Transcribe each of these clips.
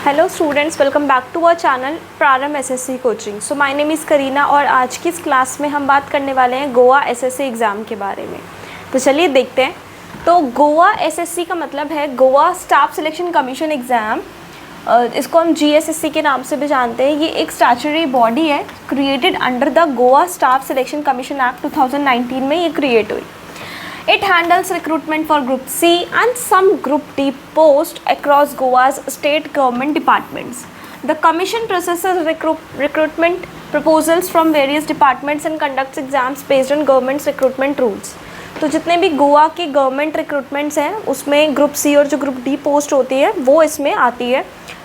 Hello students, welcome back to our channel Prarambh SSC coaching. So my name is Kareena और आज की इस class में हम बात करने वाले हैं गोवा एसएससी एग्ज़ाम के बारे में। तो चलिए देखते हैं। तो गोवा एसएससी का मतलब है Goa staff selection commission exam. इसको हम जीएसएससी के नाम से भी जानते हैं। ये एक स्टैट्यूटरी बॉडी है created under the Goa staff selection commission act 2019 में ये क्रिएट हुई। It handles recruitment for Group C and some Group D posts across Goa's state government departments. The Commission processes recruitment proposals from various departments and conducts exams based on government's recruitment rules. तो जितने भी गोवा के government recruitments हैं उसमें group C और जो group D post होती है वो इसमें आती है।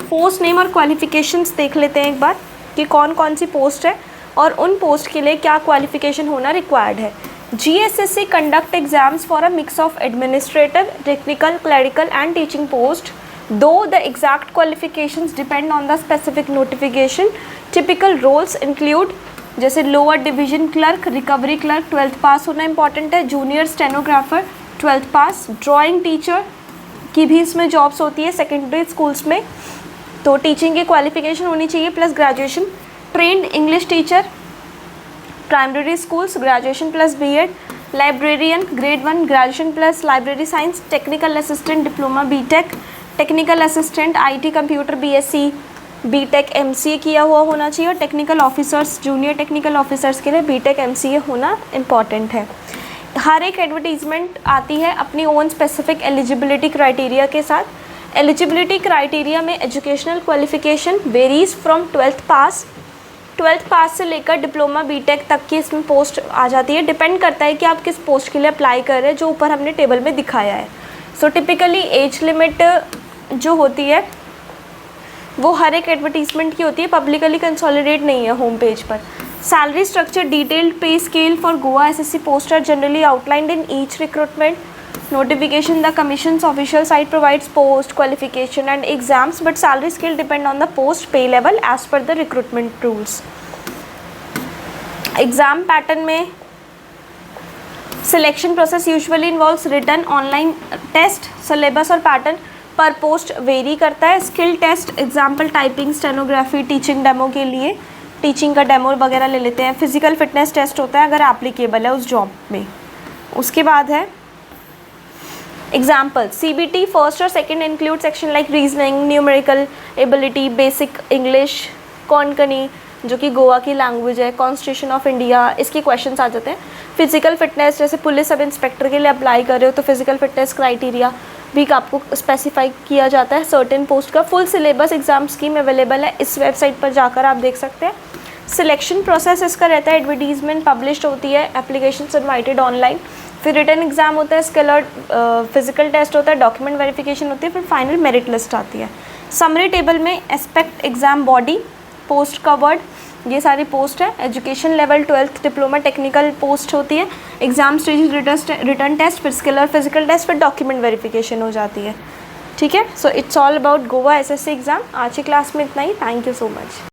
पोस्ट नेम और क्वालिफिकेशंस देख लेते हैं एक बार कि कौन कौन सी पोस्ट है और उन पोस्ट के लिए क्या क्वालिफिकेशन होना रिक्वायर्ड है। GSSC conduct exams for a mix of administrative, technical, clerical and teaching post. Though the exact qualifications depend on the specific notification, typical roles include जैसे lower division clerk, recovery clerk 12th पास होना important है, junior stenographer 12th पास, drawing teacher की भी इसमें jobs होती है secondary schools में, तो टीचिंग की क्वालिफिकेशन होनी चाहिए plus graduation, trained English teacher primary schools graduation plus BEd, librarian grade 1 graduation plus library science, technical assistant diploma BTech, technical assistant IT computer BSc BTech MCA किया हुआ होना चाहिए और technical officers junior technical officers के लिए BTech MCA होना important है। हर एक एडवर्टीजमेंट आती है अपनी ओन स्पेसिफिक एलिजिबिलिटी क्राइटेरिया के साथ। एलिजिबिलिटी क्राइटेरिया में educational qualification varies from 12th पास से लेकर डिप्लोमा बीटेक तक की इसमें पोस्ट आ जाती है। डिपेंड करता है कि आप किस पोस्ट के लिए अप्लाई कर रहे हैं, जो ऊपर हमने टेबल में दिखाया है। सो टिपिकली एज लिमिट जो होती है वो हर एक एडवर्टीजमेंट की होती है, पब्लिकली कंसोलिडेट नहीं है होम पेज पर। Salary structure detailed pay scale for Goa SSC post are generally outlined in each recruitment notification. The commission's official site provides post qualification and exams, but salary scale depend on the post pay level as per the recruitment rules. Exam pattern में selection process usually involves written online test. syllabus और pattern पर post vary करता है। Skill test example typing stenography teaching demo के लिए teaching का demo वगैरह ले लेते हैं। फिजिकल फिटनेस टेस्ट होता है अगर एप्लीकेबल है उस जॉब में। उसके बाद है एग्जाम्पल CBT फर्स्ट और second include section like reasoning, numerical ability, basic English, Konkani जो कि गोवा की लैंग्वेज है, कॉन्स्टिट्यूशन ऑफ इंडिया, इसके क्वेश्चंस आ जाते हैं। फिजिकल फिटनेस जैसे पुलिस सब इंस्पेक्टर के लिए अप्लाई कर रहे हो तो फिजिकल फिटनेस क्राइटेरिया भी आपको स्पेसिफाई किया जाता है सर्टेन पोस्ट का। Full syllabus exam scheme available है, इस वेबसाइट पर जाकर आप देख सकते हैं। सिलेक्शन प्रोसेस इसका रहता है, एडवर्टीजमेंट पब्लिश होती है, एप्लीकेशन सबमिटेड ऑनलाइन, फिर रिटन एग्जाम होता है, स्किल और फिजिकल टेस्ट होता है, डॉक्यूमेंट वेरिफिकेशन होती है, फिर फाइनल मेरिट लिस्ट आती है। समरी टेबल में aspect exam body post covered ये सारी पोस्ट है। Education level 12th diploma technical post होती है। एग्जाम स्टेज रिटर्न टेस्ट, फिर स्किल और फिजिकल टेस्ट, फिर डॉक्यूमेंट वेरिफिकेशन हो जाती है। ठीक है, so it's all about Goa SSC exam. आज की क्लास में इतना ही। Thank you so much.